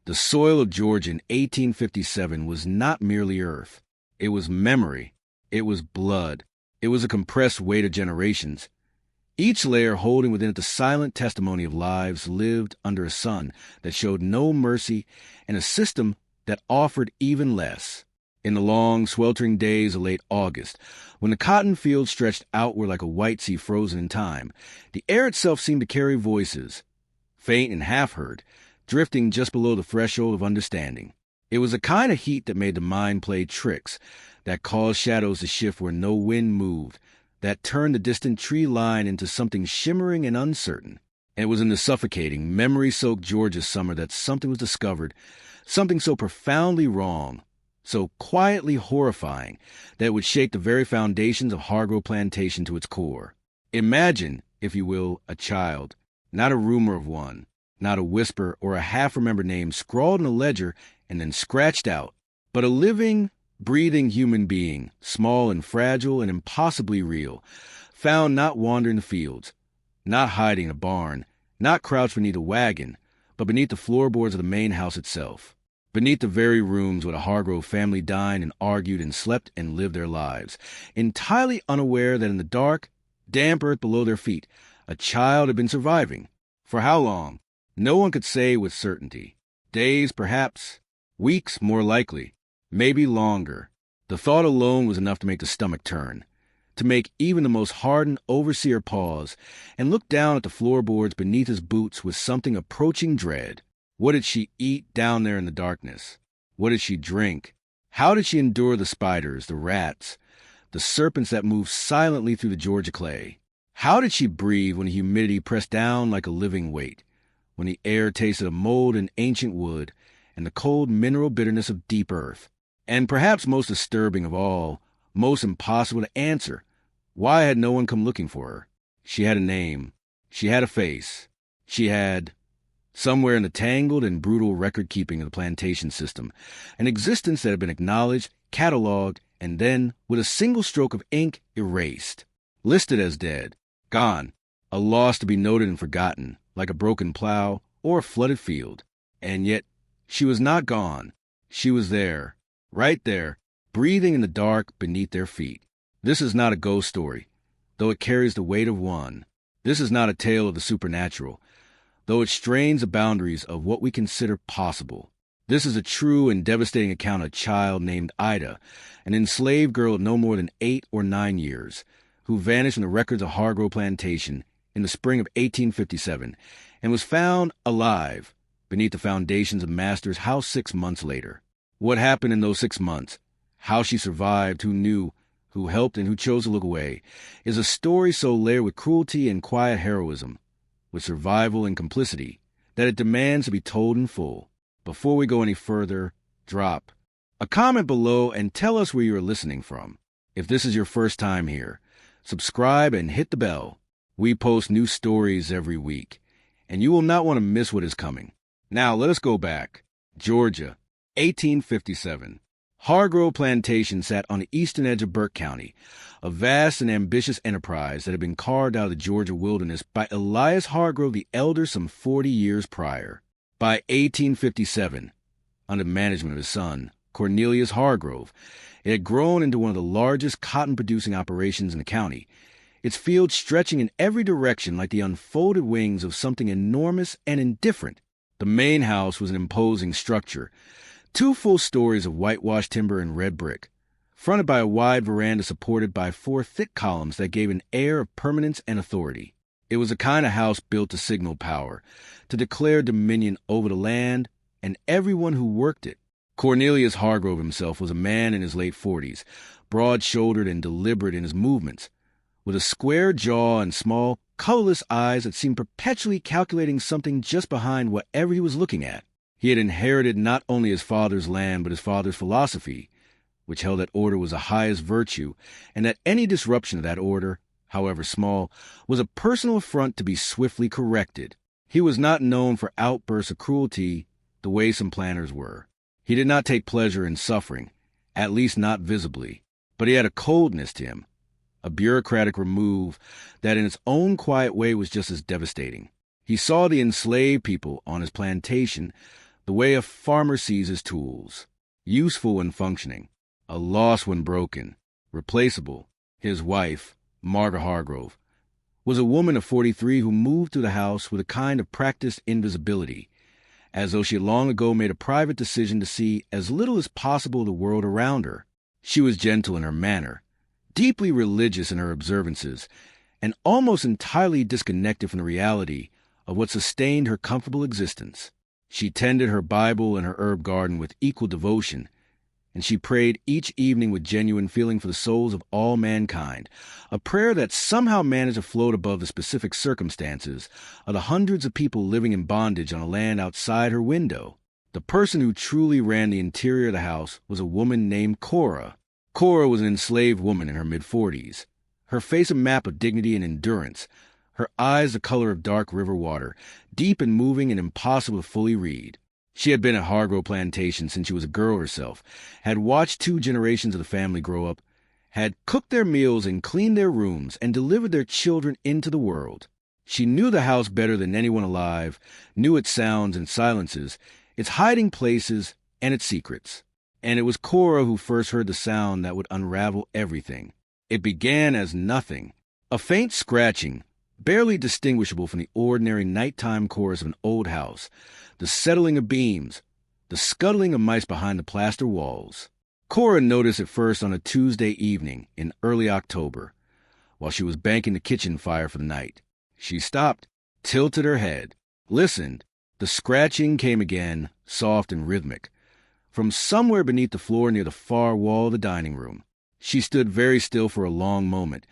The soil of Georgia in 1857 was not merely earth. It was memory. It was blood. It was a compressed weight of generations, each layer holding within it the silent testimony of lives lived under a sun that showed no mercy and a system that offered even less. In the long, sweltering days of late August, when the cotton fields stretched outward like a white sea frozen in time, the air itself seemed to carry voices, faint and half-heard, drifting just below the threshold of understanding. It was a kind of heat that made the mind play tricks, that caused shadows to shift where no wind moved, that turned the distant tree line into something shimmering and uncertain. And it was in the suffocating, memory-soaked Georgia summer that something was discovered, something so profoundly wrong, so quietly horrifying, that it would shake the very foundations of Hargrove Plantation to its core. Imagine, if you will, a child, not a rumor of one, not a whisper or a half-remembered name scrawled in a ledger and then scratched out, but a living, breathing human being, small and fragile and impossibly real, found not wandering the fields, not hiding in a barn, not crouched beneath a wagon, but beneath the floorboards of the main house itself, beneath the very rooms where the Hargrove family dined and argued and slept and lived their lives, entirely unaware that in the dark, damp earth below their feet, a child had been surviving. For how long? No one could say with certainty. Days, perhaps. Weeks, more likely. Maybe longer. The thought alone was enough to make the stomach turn, to make even the most hardened overseer pause and look down at the floorboards beneath his boots with something approaching dread. What did she eat down there in the darkness? What did she drink? How did she endure the spiders, the rats, the serpents that moved silently through the Georgia clay? How did she breathe when the humidity pressed down like a living weight, when the air tasted of mold and ancient wood and the cold mineral bitterness of deep earth? And perhaps most disturbing of all, most impossible to answer, why had no one come looking for her? She had a name. She had a face. She had, somewhere in the tangled and brutal record-keeping of the plantation system, an existence that had been acknowledged, catalogued, and then, with a single stroke of ink, erased. Listed as dead. Gone. A loss to be noted and forgotten, like a broken plow or a flooded field. And yet, she was not gone. She was there. Right there, breathing in the dark beneath their feet. This is not a ghost story, though it carries the weight of one. This is not a tale of the supernatural, though it strains the boundaries of what we consider possible. This is a true and devastating account of a child named Ida, an enslaved girl of no more than 8 or 9 years, who vanished from the records of Hargrove Plantation in the spring of 1857 and was found alive beneath the foundations of Master's house 6 months later. What happened in those 6 months, how she survived, who knew, who helped, and who chose to look away, is a story so layered with cruelty and quiet heroism, with survival and complicity, that it demands to be told in full. Before we go any further, drop a comment below and tell us where you are listening from. If this is your first time here, subscribe and hit the bell. We post new stories every week, and you will not want to miss what is coming. Now let us go back. Georgia. 1857. Hargrove Plantation sat on the eastern edge of Burke County, a vast and ambitious enterprise that had been carved out of the Georgia wilderness by Elias Hargrove the Elder some 40 years prior. By 1857, under the management of his son, Cornelius Hargrove, it had grown into one of the largest cotton-producing operations in the county, its fields stretching in every direction like the unfolded wings of something enormous and indifferent. The main house was an imposing structure, 2 full stories of whitewashed timber and red brick, fronted by a wide veranda supported by 4 thick columns that gave an air of permanence and authority. It was a kind of house built to signal power, to declare dominion over the land and everyone who worked it. Cornelius Hargrove himself was a man in his late 40s, broad-shouldered and deliberate in his movements, with a square jaw and small, colorless eyes that seemed perpetually calculating something just behind whatever he was looking at. He had inherited not only his father's land, but his father's philosophy, which held that order was the highest virtue, and that any disruption of that order, however small, was a personal affront to be swiftly corrected. He was not known for outbursts of cruelty the way some planners were. He did not take pleasure in suffering, at least not visibly, but he had a coldness to him, a bureaucratic remove that in its own quiet way was just as devastating. He saw the enslaved people on his plantation, the way a farmer sees his tools, useful when functioning, a loss when broken, replaceable. His wife, Margaret Hargrove, was a woman of 43 who moved through the house with a kind of practiced invisibility, as though she had long ago made a private decision to see as little as possible of the world around her. She was gentle in her manner, deeply religious in her observances, and almost entirely disconnected from the reality of what sustained her comfortable existence. She tended her Bible and her herb garden with equal devotion, and she prayed each evening with genuine feeling for the souls of all mankind, a prayer that somehow managed to float above the specific circumstances of the hundreds of people living in bondage on a land outside her window. The person who truly ran the interior of the house was a woman named Cora. Cora was an enslaved woman in her mid-40s, her face a map of dignity and endurance, her eyes the color of dark river water, deep and moving and impossible to fully read. She had been at Hargrove Plantation since she was a girl herself, had watched 2 generations of the family grow up, had cooked their meals and cleaned their rooms and delivered their children into the world. She knew the house better than anyone alive, knew its sounds and silences, its hiding places and its secrets. And it was Cora who first heard the sound that would unravel everything. It began as nothing, a faint scratching, barely distinguishable from the ordinary nighttime chorus of an old house, the settling of beams, the scuttling of mice behind the plaster walls. Cora noticed it first on a Tuesday evening in early October, while she was banking the kitchen fire for the night. She stopped, tilted her head, listened. The scratching came again, soft and rhythmic, from somewhere beneath the floor near the far wall of the dining room. She stood very still for a long moment,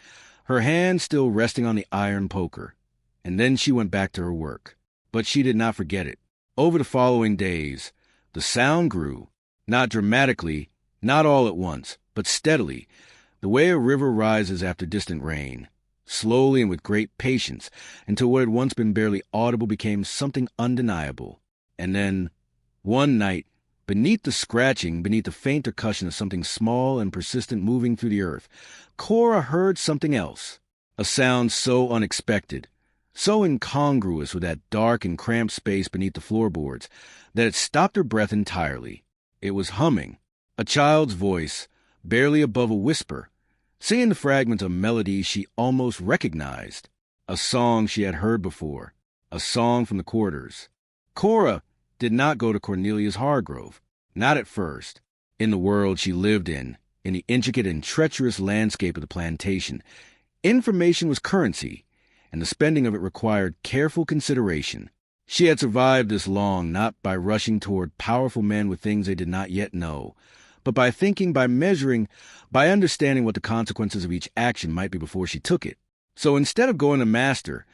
her hand still resting on the iron poker, and then she went back to her work. But she did not forget it. Over the following days, the sound grew, not dramatically, not all at once, but steadily, the way a river rises after distant rain, slowly and with great patience, until what had once been barely audible became something undeniable. And then, one night, beneath the scratching, beneath the faint percussion of something small and persistent moving through the earth, Cora heard something else, a sound so unexpected, so incongruous with that dark and cramped space beneath the floorboards, that it stopped her breath entirely. It was humming, a child's voice, barely above a whisper, singing the fragments of melody she almost recognized, a song she had heard before, a song from the quarters. Cora did not go to Cornelia's Hargrove, not at first. In the world she lived in the intricate and treacherous landscape of the plantation, information was currency, and the spending of it required careful consideration. She had survived this long not by rushing toward powerful men with things they did not yet know, but by thinking, by measuring, by understanding what the consequences of each action might be before she took it. So instead of going to Master,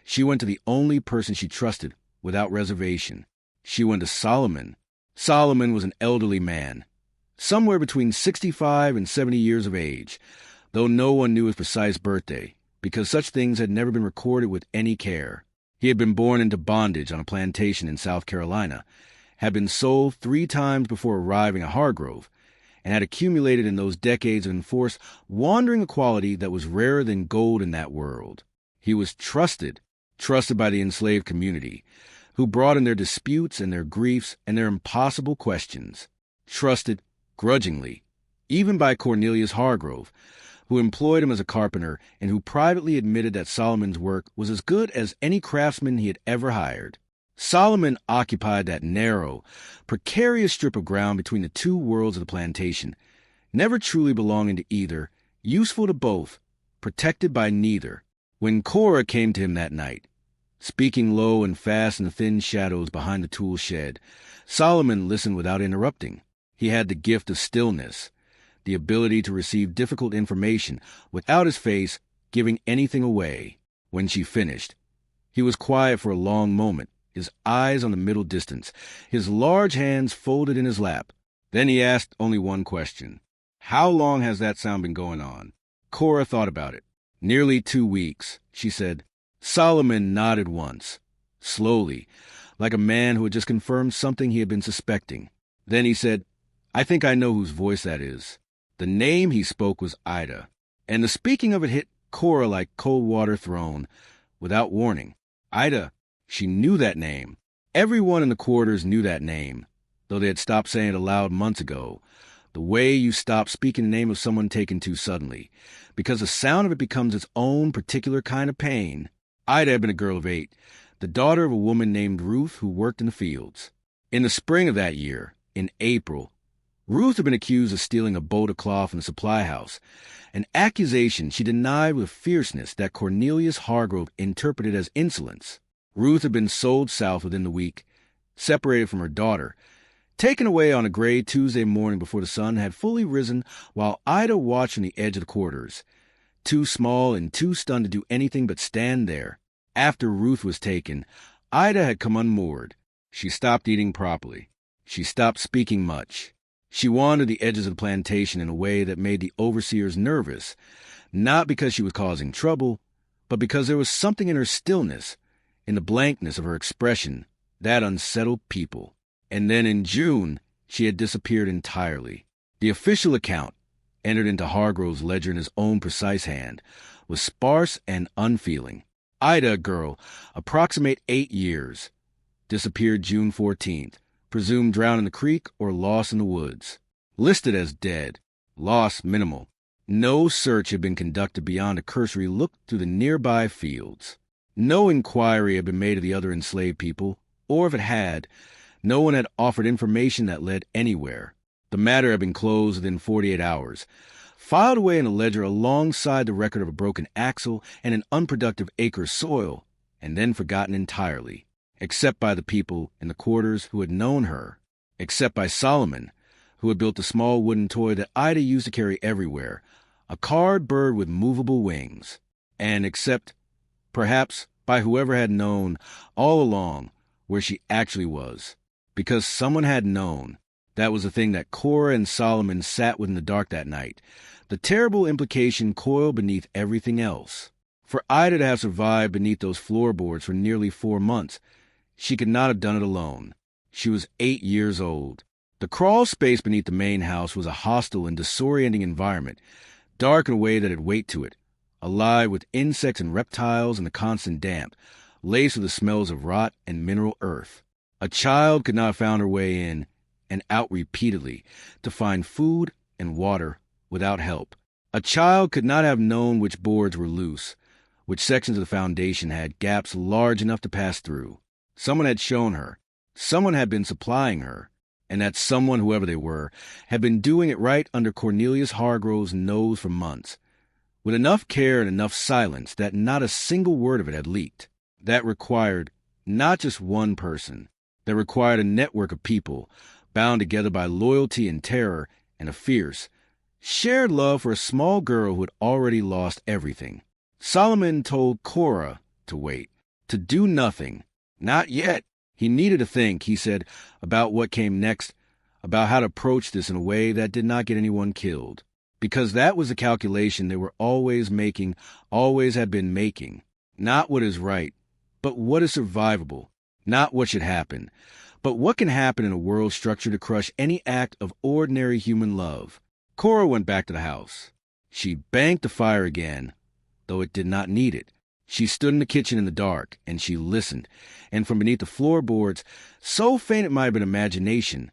she went to the only person she trusted without reservation. She went to Solomon. Solomon was an elderly man, somewhere between 65 and 70 years of age, though no one knew his precise birthday, because such things had never been recorded with any care. He had been born into bondage on a plantation in South Carolina, had been sold 3 times before arriving at Hargrove, and had accumulated in those decades of enforced wandering a quality that was rarer than gold in that world. He was trusted by the enslaved community, who brought in their disputes and their griefs and their impossible questions. Trusted grudgingly, even by Cornelius Hargrove, who employed him as a carpenter and who privately admitted that Solomon's work was as good as any craftsman he had ever hired. Solomon occupied that narrow, precarious strip of ground between the 2 worlds of the plantation, never truly belonging to either, useful to both, protected by neither. When Cora came to him that night, speaking low and fast in the thin shadows behind the tool shed, Solomon listened without interrupting. He had the gift of stillness, the ability to receive difficult information without his face giving anything away. When she finished, he was quiet for a long moment, his eyes on the middle distance, his large hands folded in his lap. Then he asked only one question. "How long has that sound been going on?" Cora thought about it. "Nearly 2 weeks," she said. Solomon nodded once, slowly, like a man who had just confirmed something he had been suspecting. Then he said, "I think I know whose voice that is." The name he spoke was Ida, and the speaking of it hit Cora like cold water thrown, without warning. Ida, she knew that name. Everyone in the quarters knew that name, though they had stopped saying it aloud months ago. The way you stop speaking the name of someone taken too suddenly, because the sound of it becomes its own particular kind of pain. Ida had been a girl of 8, the daughter of a woman named Ruth who worked in the fields. In the spring of that year, in April, Ruth had been accused of stealing a bolt of cloth in a supply house, an accusation she denied with fierceness that Cornelius Hargrove interpreted as insolence. Ruth had been sold south within the week, separated from her daughter, taken away on a gray Tuesday morning before the sun had fully risen, while Ida watched from the edge of the quarters, too small and too stunned to do anything but stand there. After Ruth was taken, Ida had come unmoored. She stopped eating properly. She stopped speaking much. She wandered the edges of the plantation in a way that made the overseers nervous, not because she was causing trouble, but because there was something in her stillness, in the blankness of her expression, that unsettled people. And then in June, she had disappeared entirely. The official account, entered into Hargrove's ledger in his own precise hand, was sparse and unfeeling. Ida, a girl, approximate 8 years, disappeared June 14th, presumed drowned in the creek or lost in the woods. Listed as dead, loss minimal. No search had been conducted beyond a cursory look through the nearby fields. No inquiry had been made of the other enslaved people, or if it had, no one had offered information that led anywhere. The matter had been closed within 48 hours, filed away in a ledger alongside the record of a broken axle and an unproductive acre of soil, and then forgotten entirely, except by the people in the quarters who had known her, except by Solomon, who had built a small wooden toy that Ida used to carry everywhere, a carved bird with movable wings, and except, perhaps, by whoever had known all along where she actually was. Because someone had known. That was the thing that Cora and Solomon sat with in the dark that night. The terrible implication coiled beneath everything else. For Ida to have survived beneath those floorboards for nearly 4 months, she could not have done it alone. She was 8 years old. The crawl space beneath the main house was a hostile and disorienting environment, dark in a way that had weight to it, alive with insects and reptiles and the constant damp, laced with the smells of rot and mineral earth. A child could not have found her way in and out repeatedly to find food and water without help. A child could not have known which boards were loose, which sections of the foundation had gaps large enough to pass through. Someone had shown her. Someone had been supplying her. And that someone, whoever they were, had been doing it right under Cornelius Hargrove's nose for months, with enough care and enough silence that not a single word of it had leaked. That required not just one person. That required a network of people, bound together by loyalty and terror and a fierce, shared love for a small girl who had already lost everything. Solomon told Cora to wait, to do nothing. Not yet. He needed to think, he said, about what came next, about how to approach this in a way that did not get anyone killed. Because that was the calculation they were always making, always had been making. Not what is right, but what is survivable. Not what should happen, but what can happen in a world structured to crush any act of ordinary human love. Cora went back to the house. She banked the fire again, though it did not need it. She stood in the kitchen in the dark, and she listened, and from beneath the floorboards, so faint it might have been imagination,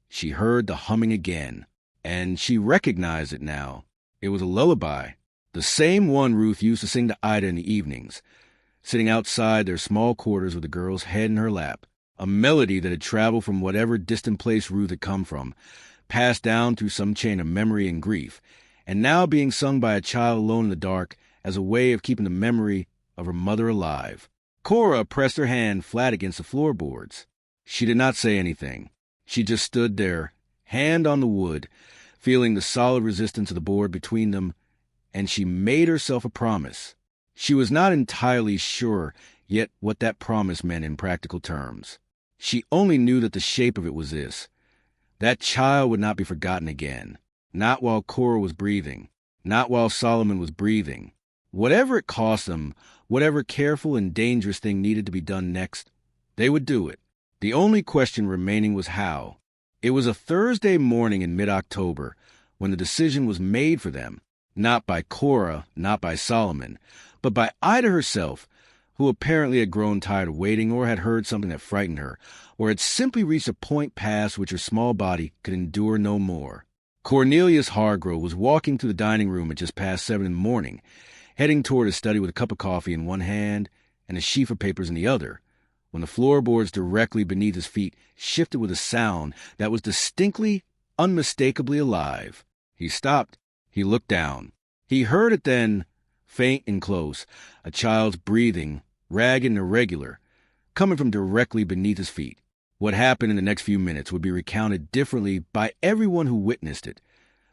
she heard the humming again, and she recognized it now. It was a lullaby, the same one Ruth used to sing to Ida in the evenings, sitting outside their small quarters with the girl's head in her lap, a melody that had traveled from whatever distant place Ruth had come from, passed down through some chain of memory and grief, and now being sung by a child alone in the dark as a way of keeping the memory of her mother alive. Cora pressed her hand flat against the floorboards. She did not say anything. She just stood there, hand on the wood, feeling the solid resistance of the board between them, and she made herself a promise. She was not entirely sure yet what that promise meant in practical terms. She only knew that the shape of it was this. That child would not be forgotten again. Not while Cora was breathing. Not while Solomon was breathing. Whatever it cost them, whatever careful and dangerous thing needed to be done next, they would do it. The only question remaining was how. It was a Thursday morning in mid-October when the decision was made for them, not by Cora, not by Solomon, but by Ida herself, who apparently had grown tired of waiting or had heard something that frightened her, or had simply reached a point past which her small body could endure no more. Cornelius Hargrove was walking through the dining room at just past 7 in the morning, heading toward his study with a cup of coffee in one hand and a sheaf of papers in the other, when the floorboards directly beneath his feet shifted with a sound that was distinctly, unmistakably alive. He stopped. He looked down. He heard it then, faint and close, a child's breathing, ragged and irregular, coming from directly beneath his feet. What happened in the next few minutes would be recounted differently by everyone who witnessed it.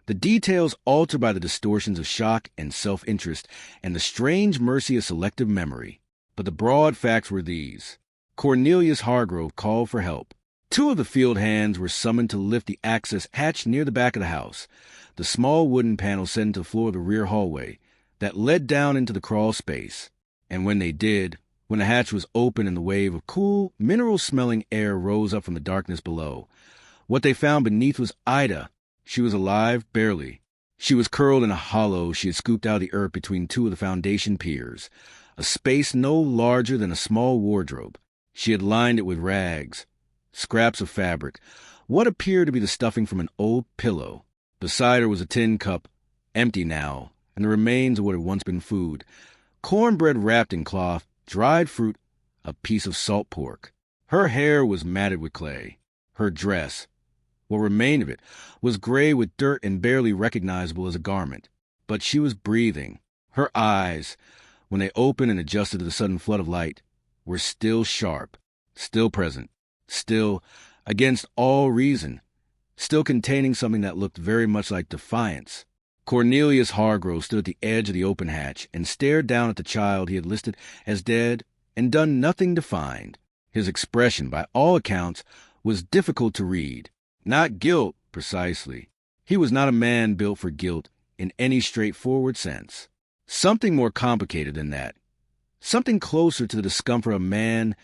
The details altered by the distortions of shock and self-interest and the strange mercy of selective memory. But the broad facts were these. Cornelius Hargrove called for help. 2 of the field hands were summoned to lift the access hatch near the back of the house, the small wooden panel set into the floor of the rear hallway that led down into the crawl space. And when they did, when the hatch was open and the wave of cool, mineral-smelling air rose up from the darkness below, what they found beneath was Ida. She was alive, barely. She was curled in a hollow she had scooped out of the earth between 2 of the foundation piers, a space no larger than a small wardrobe. She had lined it with rags, scraps of fabric, what appeared to be the stuffing from an old pillow. Beside her was a tin cup, empty now, and the remains of what had once been food. Cornbread wrapped in cloth, dried fruit, a piece of salt pork. Her hair was matted with clay. Her dress, what remained of it, was gray with dirt and barely recognizable as a garment. But she was breathing. Her eyes, when they opened and adjusted to the sudden flood of light, were still sharp, still present, still, against all reason, still containing something that looked very much like defiance. Cornelius Hargrove stood at the edge of the open hatch and stared down at the child he had listed as dead and done nothing to find. His expression, by all accounts, was difficult to read. Not guilt, precisely. He was not a man built for guilt in any straightforward sense. Something more complicated than that. Something closer to the discomfort of a man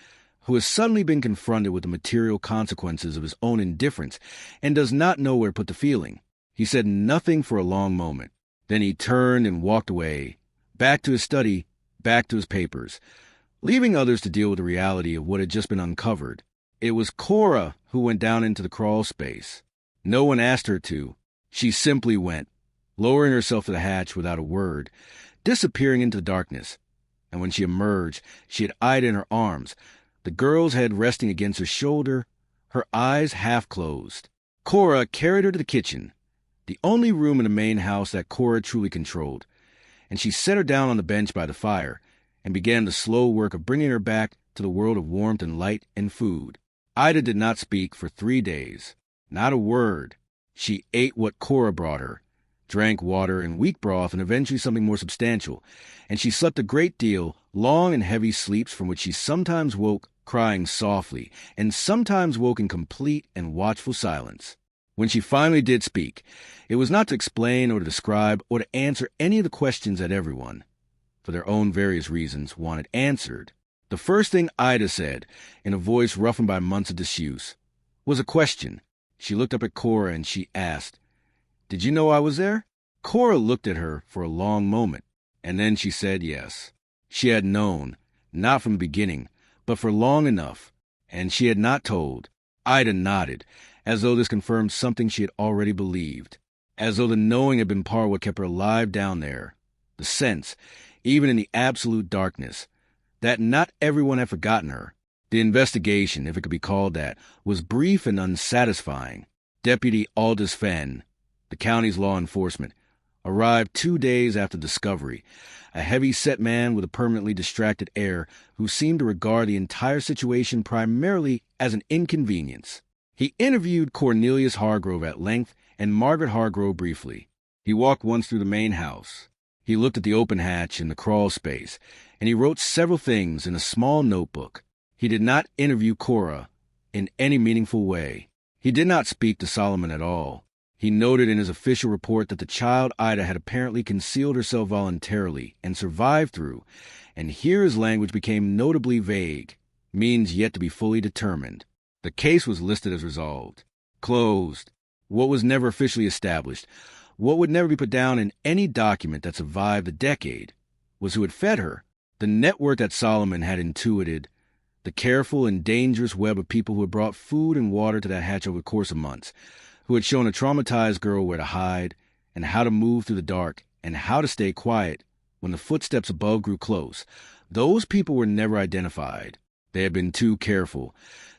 who has suddenly been confronted with the material consequences of his own indifference and does not know where to put the feeling. He said nothing for a long moment. Then he turned and walked away, back to his study, back to his papers, leaving others to deal with the reality of what had just been uncovered. It was Cora who went down into the crawl space. No one asked her to. She simply went, lowering herself to the hatch without a word, disappearing into the darkness. And when she emerged, she had Ida in her arms, the girl's head resting against her shoulder, her eyes half closed. Cora carried her to the kitchen, the only room in the main house that Cora truly controlled, and she set her down on the bench by the fire and began the slow work of bringing her back to the world of warmth and light and food. Ida did not speak for 3 days. Not a word. She ate what Cora brought her, drank water and weak broth and eventually something more substantial, and she slept a great deal, long and heavy sleeps from which she sometimes woke crying softly and sometimes woke in complete and watchful silence. When she finally did speak, it was not to explain or to describe or to answer any of the questions that everyone, for their own various reasons, wanted answered. The first thing Ida said, in a voice roughened by months of disuse, was a question. She looked up at Cora and she asked, "Did you know I was there?" Cora looked at her for a long moment, and then she said yes. She had known, not from the beginning, but for long enough, and she had not told. Ida nodded, as though this confirmed something she had already believed, as though the knowing had been part of what kept her alive down there, the sense, even in the absolute darkness, that not everyone had forgotten her. The investigation, if it could be called that, was brief and unsatisfying. Deputy Aldous Fenn, the county's law enforcement, arrived 2 days after discovery, a heavy-set man with a permanently distracted air who seemed to regard the entire situation primarily as an inconvenience. He interviewed Cornelius Hargrove at length and Margaret Hargrove briefly. He walked once through the main house. He looked at the open hatch and the crawl space, and he wrote several things in a small notebook. He did not interview Cora in any meaningful way. He did not speak to Solomon at all. He noted in his official report that the child Ida had apparently concealed herself voluntarily and survived through, and here his language became notably vague, means yet to be fully determined. The case was listed as resolved. Closed. What was never officially established, what would never be put down in any document that survived a decade, was who had fed her, The network that Solomon had intuited, the careful and dangerous web of people who had brought food and water to that hatch over the course of months, who had shown a traumatized girl where to hide and how to move through the dark and how to stay quiet when the footsteps above grew close, those people were never identified. They had been too careful,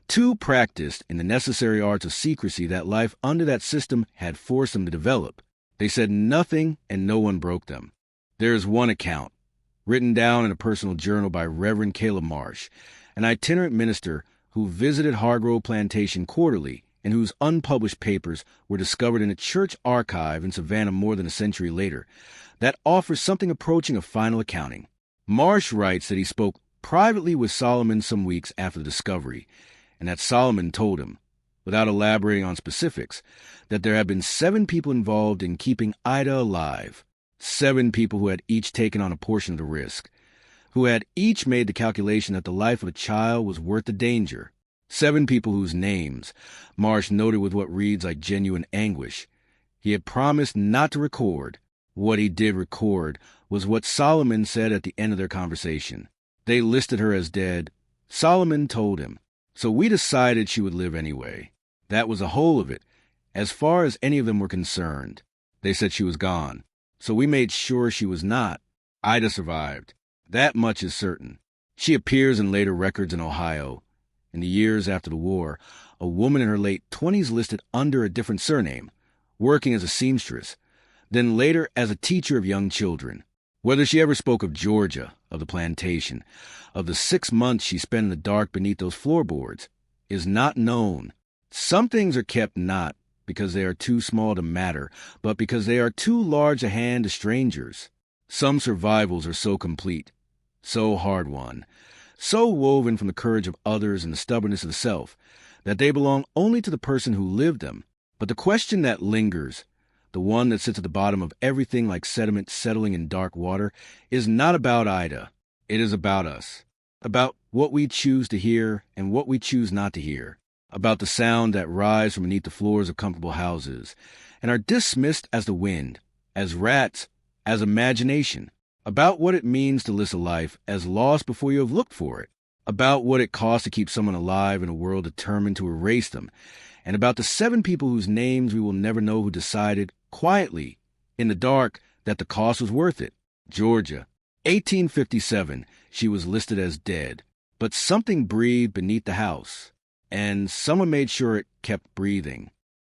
too practiced in the necessary arts of secrecy that life under that system had forced them to develop. They said nothing and no one broke them. There is one account, written down in a personal journal by Reverend Caleb Marsh, an itinerant minister who visited Hargrove Plantation quarterly and whose unpublished papers were discovered in a church archive in Savannah more than a century later, that offers something approaching a final accounting. Marsh writes that he spoke privately with Solomon some weeks after the discovery, and that Solomon told him, without elaborating on specifics, that there had been 7 people involved in keeping Ida alive, 7 people who had each taken on a portion of the risk, who had each made the calculation that the life of a child was worth the danger, 7 people whose names Marsh noted with what reads like genuine anguish. He had promised not to record. What he did record was what Solomon said at the end of their conversation. They listed her as dead. Solomon told him. So we decided she would live anyway. That was the whole of it, as far as any of them were concerned. They said she was gone. So we made sure she was not. Ida survived. That much is certain. She appears in later records in Ohio. In the years after the war, a woman in her late 20s listed under a different surname, working as a seamstress, then later as a teacher of young children. Whether she ever spoke of Georgia, of the plantation, of the 6 months she spent in the dark beneath those floorboards, is not known. Some things are kept not because they are too small to matter, but because they are too large a hand to strangers. Some survivals are so complete, so hard-won, so woven from the courage of others and the stubbornness of the self, that they belong only to the person who lived them. But the question that lingers, the one that sits at the bottom of everything like sediment settling in dark water, is not about Ida. It is about us, about what we choose to hear and what we choose not to hear, about the sound that rise from beneath the floors of comfortable houses and are dismissed as the wind, as rats, as imagination, about what it means to list a life as lost before you have looked for it, about what it costs to keep someone alive in a world determined to erase them, and about the 7 people whose names we will never know who decided, quietly, in the dark, that the cost was worth it. Georgia, 1857, she was listed as dead, but something breathed beneath the house, and someone made sure it kept breathing.